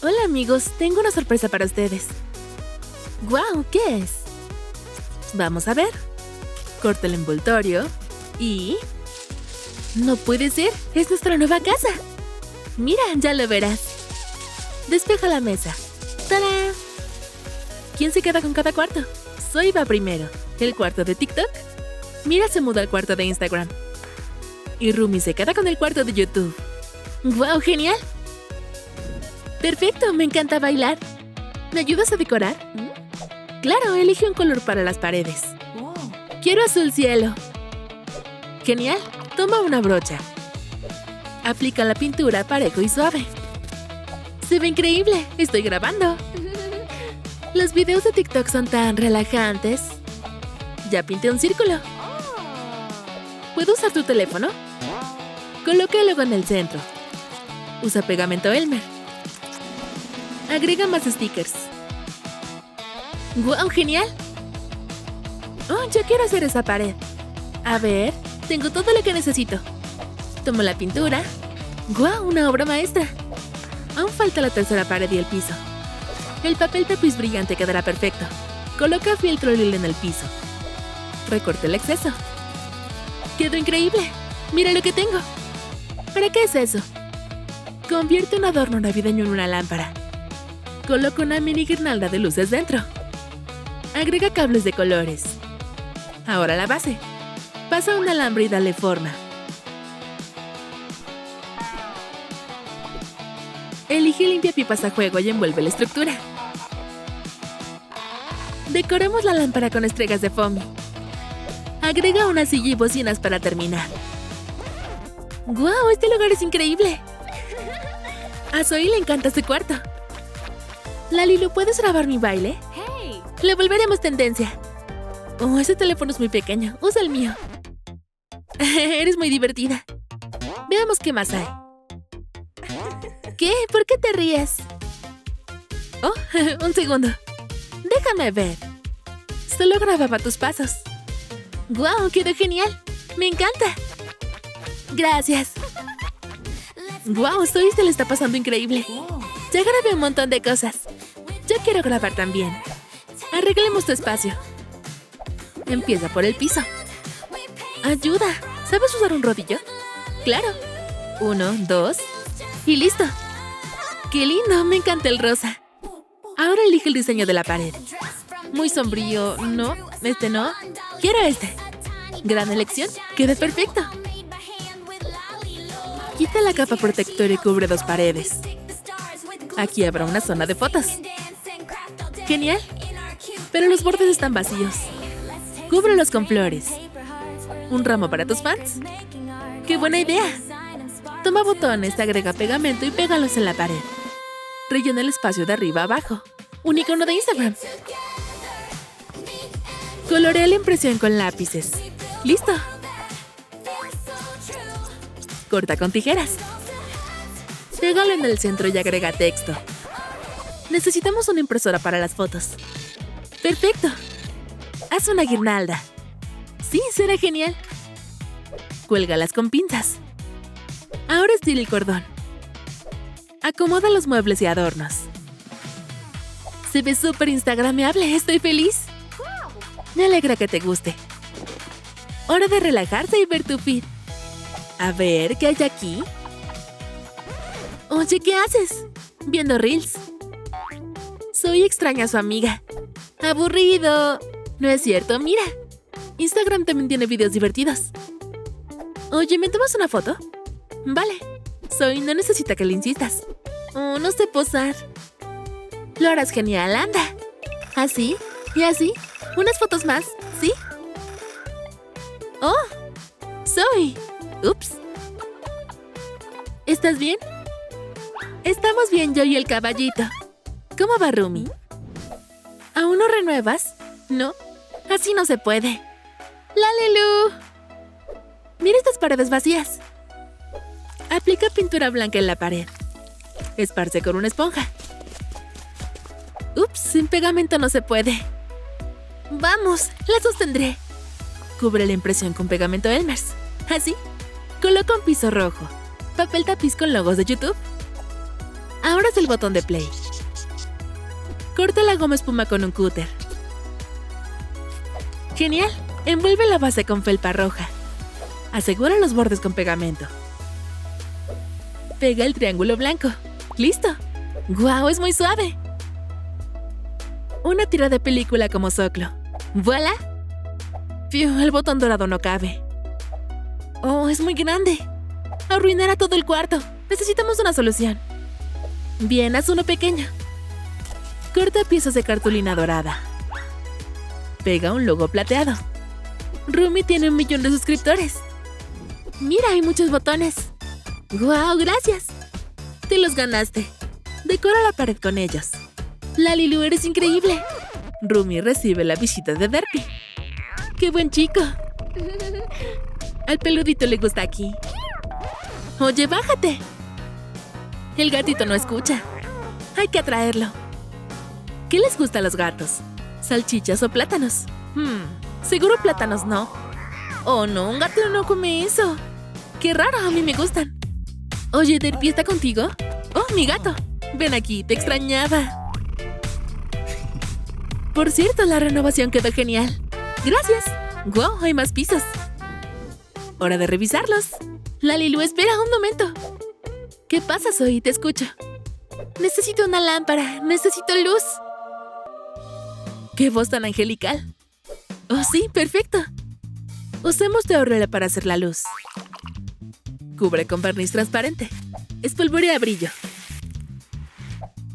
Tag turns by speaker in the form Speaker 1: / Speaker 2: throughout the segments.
Speaker 1: Hola amigos, tengo una sorpresa para ustedes. ¡Guau! ¿Qué es? Vamos a ver. Corta el envoltorio y... ¡No puede ser! ¡Es nuestra nueva casa! Mira, ya lo verás. Despeja la mesa. ¡Tarán! ¿Quién se queda con cada cuarto? Zoe va primero. ¿El cuarto de TikTok? Mira se muda al cuarto de Instagram. Y Rumi se queda con el cuarto de YouTube. ¡Guau! ¡Genial! Perfecto, me encanta bailar. ¿Me ayudas a decorar? Claro, elige un color para las paredes. Quiero azul cielo. Genial, toma una brocha. Aplica la pintura parejo y suave. Se ve increíble, estoy grabando. Los videos de TikTok son tan relajantes. Ya pinté un círculo. ¿Puedo usar tu teléfono? Coloca el logo en el centro. Usa pegamento Elmer. Agrega más stickers. ¡Guau, genial! Oh, yo quiero hacer esa pared. A ver, tengo todo lo que necesito. Tomo la pintura. ¡Guau, una obra maestra! Aún falta la tercera pared y el piso. El papel tapiz brillante quedará perfecto. Coloca fieltro lila en el piso. Recorta el exceso. ¡Quedó increíble! ¡Mira lo que tengo! ¿Para qué es eso? Convierte un adorno navideño en una lámpara. Coloca una mini guirnalda de luces dentro. Agrega cables de colores. Ahora la base. Pasa un alambre y dale forma. Elige limpiapipas a juego y envuelve la estructura. Decoremos la lámpara con estrellas de foamy. Agrega una silla y bocinas para terminar. ¡Guau! Este lugar es increíble. A Zoe le encanta este cuarto. Lalilu, ¿puedes grabar mi baile?
Speaker 2: Hey.
Speaker 1: Le volveremos tendencia. Oh, ese teléfono es muy pequeño. Usa el mío. Eres muy divertida. Veamos qué más hay. ¿Qué? ¿Por qué te ríes? Oh, un segundo. Déjame ver. Solo grababa tus pasos. ¡Guau! ¡Quedó genial! ¡Me encanta! Gracias. ¡Guau! Zoe se le está pasando increíble. Ya grabé un montón de cosas. Yo quiero grabar también. Arreglemos tu espacio. Empieza por el piso. ¡Ayuda! ¿Sabes usar un rodillo? ¡Claro! 1, 2 y listo. ¡Qué lindo! Me encanta el rosa. Ahora elige el diseño de la pared. Muy sombrío. No, este no. Quiero este. Gran elección. Queda perfecto. Quita la capa protectora y cubre 2 paredes. Aquí habrá una zona de fotos. Genial. Pero los bordes están vacíos. Cúbrelos con flores. ¿Un ramo para tus fans? ¡Qué buena idea! Toma botones, agrega pegamento y pégalos en la pared. Rellena el espacio de arriba a abajo. Un icono de Instagram. Colorea la impresión con lápices. ¡Listo! Corta con tijeras. Pégalo en el centro y agrega texto. Necesitamos una impresora para las fotos. ¡Perfecto! Haz una guirnalda. Sí, será genial. Cuélgalas con pinzas. Ahora estira el cordón. Acomoda los muebles y adornos. Se ve súper instagrameable, estoy feliz. Me alegra que te guste. Hora de relajarse y ver tu feed. A ver, ¿qué hay aquí? Oye, ¿qué haces? Viendo reels. Zoe extraña a su amiga. ¡Aburrido! ¿No es cierto? Mira. Instagram también tiene videos divertidos. Oye, ¿me tomas una foto? Vale. Zoe no necesita que le insistas. Oh, no sé posar. Lo harás genial, anda. Así y así. Unas fotos más, ¿sí? ¡Oh! Zoe. Ups. ¿Estás bien? Estamos bien yo y el caballito. ¿Cómo va Rumi? ¿Aún no renuevas? No, así no se puede. ¡Lalilu! Mira estas paredes vacías. Aplica pintura blanca en la pared. Esparce con una esponja. Ups, sin pegamento no se puede. ¡Vamos! ¡La sostendré! Cubre la impresión con pegamento Elmer's. Así. Coloca un piso rojo. Papel tapiz con logos de YouTube. Ahora es el botón de play. Corta la goma espuma con un cúter. ¡Genial! Envuelve la base con felpa roja. Asegura los bordes con pegamento. Pega el triángulo blanco. ¡Listo! ¡Guau! ¡Es muy suave! Una tira de película como soclo. ¡Voilà! ¡Fiu! El botón dorado no cabe. ¡Oh! ¡Es muy grande! Arruinará todo el cuarto. Necesitamos una solución. Bien, haz uno pequeño. Corta piezas de cartulina dorada. Pega un logo plateado. Rumi tiene 1 millón de suscriptores. Mira, hay muchos botones. ¡Guau! ¡Gracias! Te los ganaste. Decora la pared con ellos. Lalilu, eres increíble. Rumi recibe la visita de Derpy. ¡Qué buen chico! Al peludito le gusta aquí. Oye, bájate. El gatito no escucha. Hay que atraerlo. ¿Qué les gusta a los gatos? ¿Salchichas o plátanos? Seguro plátanos no. Oh no, un gato no come eso. Qué raro, a mí me gustan. Oye, Derpy, ¿está contigo? Oh, mi gato. Ven aquí, te extrañaba. Por cierto, la renovación quedó genial. Gracias. Wow, hay más pisos. Hora de revisarlos. Lalilu, espera un momento. ¿Qué pasa, Zoe? Te escucho. Necesito una lámpara. Necesito luz. ¡Qué voz tan angelical! ¡Oh, sí! ¡Perfecto! Usemos de Aurelia para hacer la luz. Cubre con barniz transparente. Espolvorea brillo.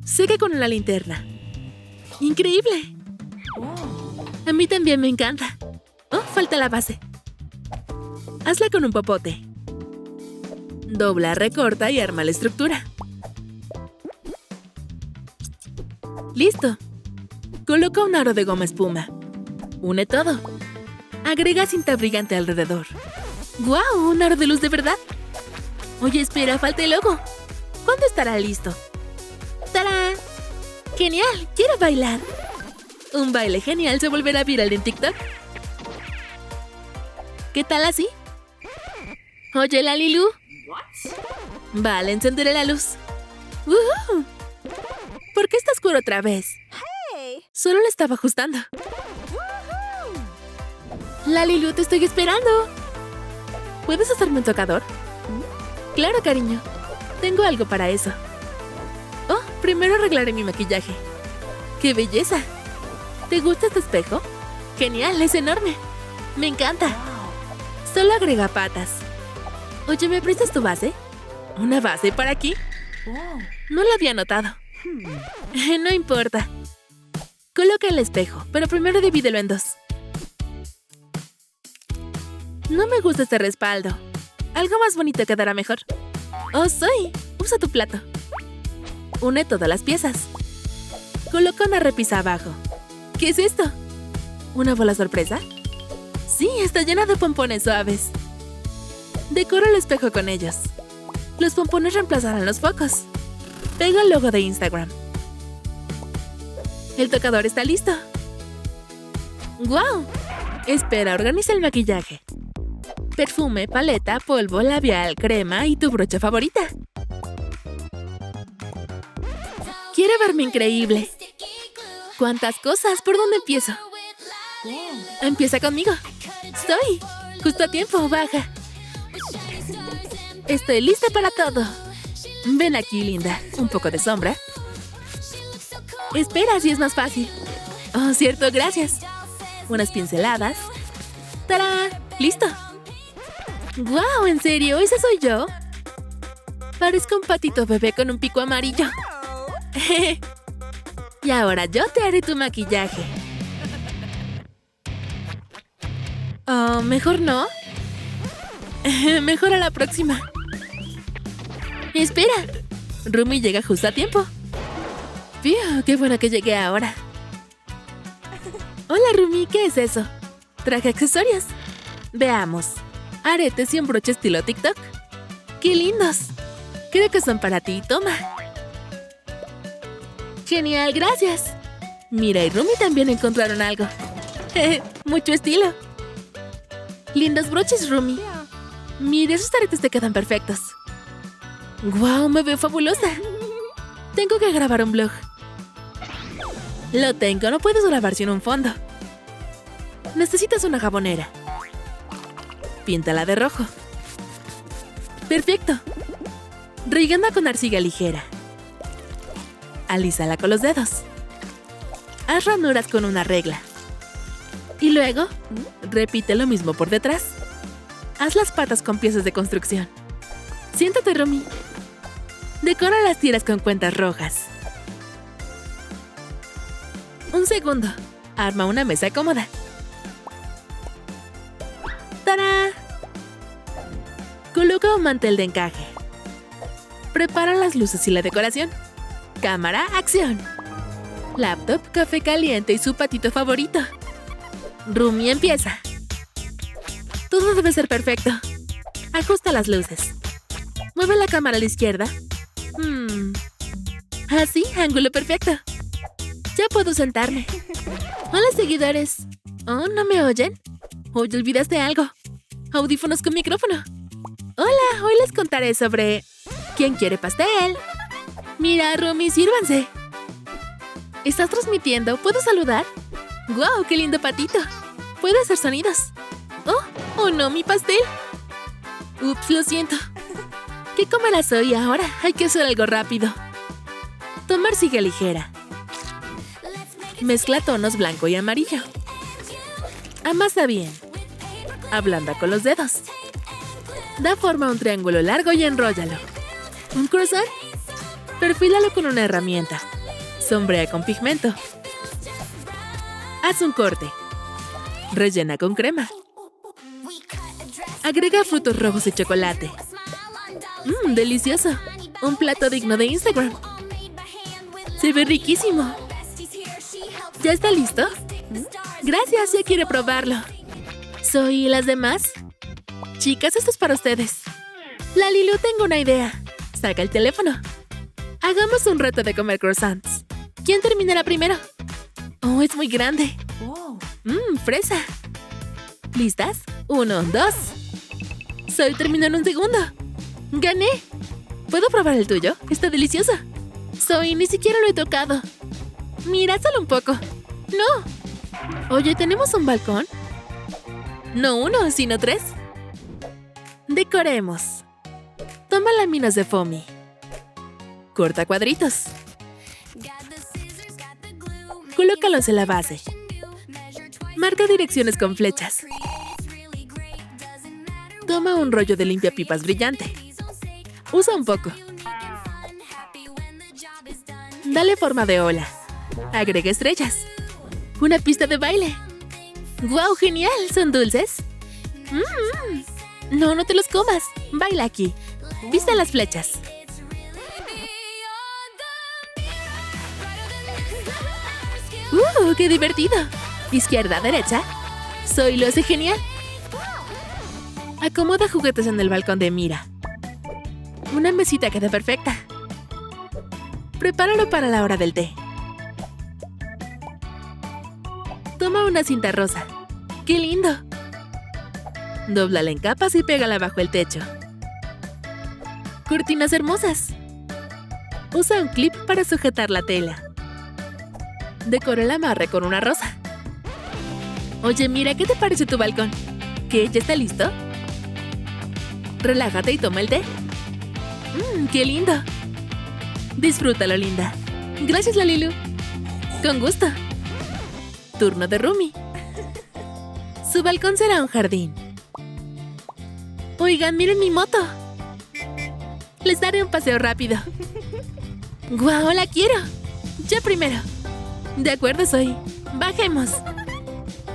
Speaker 1: Seca con una linterna. ¡Increíble! A mí también me encanta. Oh, falta la base. Hazla con un popote. Dobla, recorta y arma la estructura. ¡Listo! Coloca un aro de goma espuma. Une todo. Agrega cinta brillante alrededor. ¡Guau! ¡Un aro de luz de verdad! Oye, espera, falta el logo. ¿Cuándo estará listo? ¡Tarán! ¡Genial! ¡Quiero bailar! Un baile genial se volverá viral en TikTok. ¿Qué tal así? Oye, Lalilu. Vale, encenderé la luz. ¡Woohoo! ¿Por qué está oscuro otra vez? Solo le estaba ajustando. Lalilu, te estoy esperando. ¿Puedes hacerme un tocador? Claro, cariño. Tengo algo para eso. Oh, primero arreglaré mi maquillaje. ¡Qué belleza! ¿Te gusta este espejo? ¡Genial! ¡Es enorme! ¡Me encanta! Solo agrega patas. Oye, ¿me prestas tu base? ¿Una base para aquí? No la había notado. No importa. Coloca el espejo, pero primero divídelo en dos. No me gusta este respaldo. Algo más bonito quedará mejor. ¡Oh, soy! Usa tu plato. Une todas las piezas. Coloca una repisa abajo. ¿Qué es esto? ¿Una bola sorpresa? Sí, está llena de pompones suaves. Decora el espejo con ellos. Los pompones reemplazarán los focos. Pega el logo de Instagram. El tocador está listo. ¡Guau! Espera, organiza el maquillaje. Perfume, paleta, polvo, labial, crema y tu brocha favorita. Quiero verme increíble. ¿Cuántas cosas? ¿Por dónde empiezo? Empieza conmigo. Estoy justo a tiempo, baja. Estoy lista para todo. Ven aquí, linda. Un poco de sombra. Espera, así es más fácil. Oh, cierto, gracias. Unas pinceladas. ¡Tarán! ¡Listo! ¡Guau! ¿En serio? ¿Esa soy yo? Parezco un patito bebé con un pico amarillo. Y ahora yo te haré tu maquillaje. Oh, mejor no. Mejor a la próxima. Espera. Rumi llega justo a tiempo. ¡Piu! ¡Qué bueno que llegué ahora! Hola, Rumi, ¿qué es eso? Traje accesorios. Veamos. Aretes y un broche estilo TikTok. ¡Qué lindos! Creo que son para ti, toma. ¡Genial, gracias! Mira y Rumi también encontraron algo. Mucho estilo. Lindos broches, Rumi. Mira, esos aretes te quedan perfectos. ¡Guau! Me veo fabulosa. Tengo que grabar un vlog. Lo tengo, no puedes grabar sin un fondo. Necesitas una jabonera. Píntala de rojo. Perfecto. Rellénala con arcilla ligera. Alísala con los dedos. Haz ranuras con una regla. Y luego, repite lo mismo por detrás. Haz las patas con piezas de construcción. Siéntate, Rumi. Decora las tiras con cuentas rojas. Un segundo. Arma una mesa cómoda. ¡Tarán! Coloca un mantel de encaje. Prepara las luces y la decoración. Cámara, acción. Laptop, café caliente y su patito favorito. Rumi empieza. Todo debe ser perfecto. Ajusta las luces. Mueve la cámara a la izquierda. Así, ángulo perfecto. Ya puedo sentarme. Hola, seguidores. Oh, ¿no me oyen? Hoy olvidaste algo. Audífonos con micrófono. Hola, hoy les contaré sobre... ¿Quién quiere pastel? Mira, Rumi, sírvanse. ¿Estás transmitiendo? ¿Puedo saludar? ¡Guau, qué lindo patito! Puede hacer sonidos. ¡Oh no, mi pastel! Ups, lo siento. ¿Qué comerás hoy ahora? Hay que hacer algo rápido. Toma arcilla ligera. Mezcla tonos blanco y amarillo. Amasa bien. Ablanda con los dedos. Da forma a un triángulo largo y enróllalo. ¿Un croissant? Perfílalo con una herramienta. Sombrea con pigmento. Haz un corte. Rellena con crema. Agrega frutos rojos y chocolate. ¡Delicioso! Un plato digno de Instagram. Se ve riquísimo. ¿Ya está listo? Gracias, ya quiero probarlo. ¿Soy las demás? Chicas, esto es para ustedes. Lalilu, tengo una idea. Saca el teléfono. Hagamos un reto de comer croissants. ¿Quién terminará primero? Oh, es muy grande. Fresa. ¿Listas? 1, 2. Soy terminó en un segundo. ¡Gané! ¿Puedo probar el tuyo? Está delicioso. Soy, ni siquiera lo he tocado. Mira, solo un poco. ¡No! Oye, ¿tenemos un balcón? No 1, sino 3. Decoremos. Toma láminas de foamy. Corta cuadritos. Colócalos en la base. Marca direcciones con flechas. Toma un rollo de limpiapipas brillante. Usa un poco. Dale forma de ola. Agrega estrellas. Una pista de baile. ¡Guau, genial! ¿Son dulces? No, no te los comas. Baila aquí. Vista las flechas. ¡Qué divertido! Izquierda, derecha. Soy lo hace genial. Acomoda juguetes en el balcón de Mira. Una mesita queda perfecta. Prepáralo para la hora del té. Toma una cinta rosa. ¡Qué lindo! Dóblala en capas y pégala bajo el techo. Cortinas hermosas. Usa un clip para sujetar la tela. Decora el amarre con una rosa. Oye, Mira, ¿qué te parece tu balcón? ¿Qué? ¿Ya está listo? Relájate y toma el té. ¡Qué lindo! Disfrútalo, linda. Gracias, Lalilu. Con gusto. Turno de Rumi. Su balcón será un jardín. Oigan, miren mi moto. Les daré un paseo rápido. ¡Guau, la quiero! Yo primero. De acuerdo, Soy. Bajemos.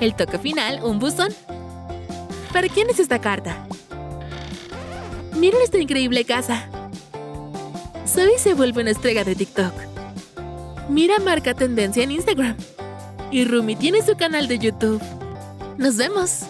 Speaker 1: El toque final, un buzón. ¿Para quién es esta carta? Miren esta increíble casa. Zoe se vuelve una estrella de TikTok. Mira marca tendencia en Instagram. Y Rumi tiene su canal de YouTube. ¡Nos vemos!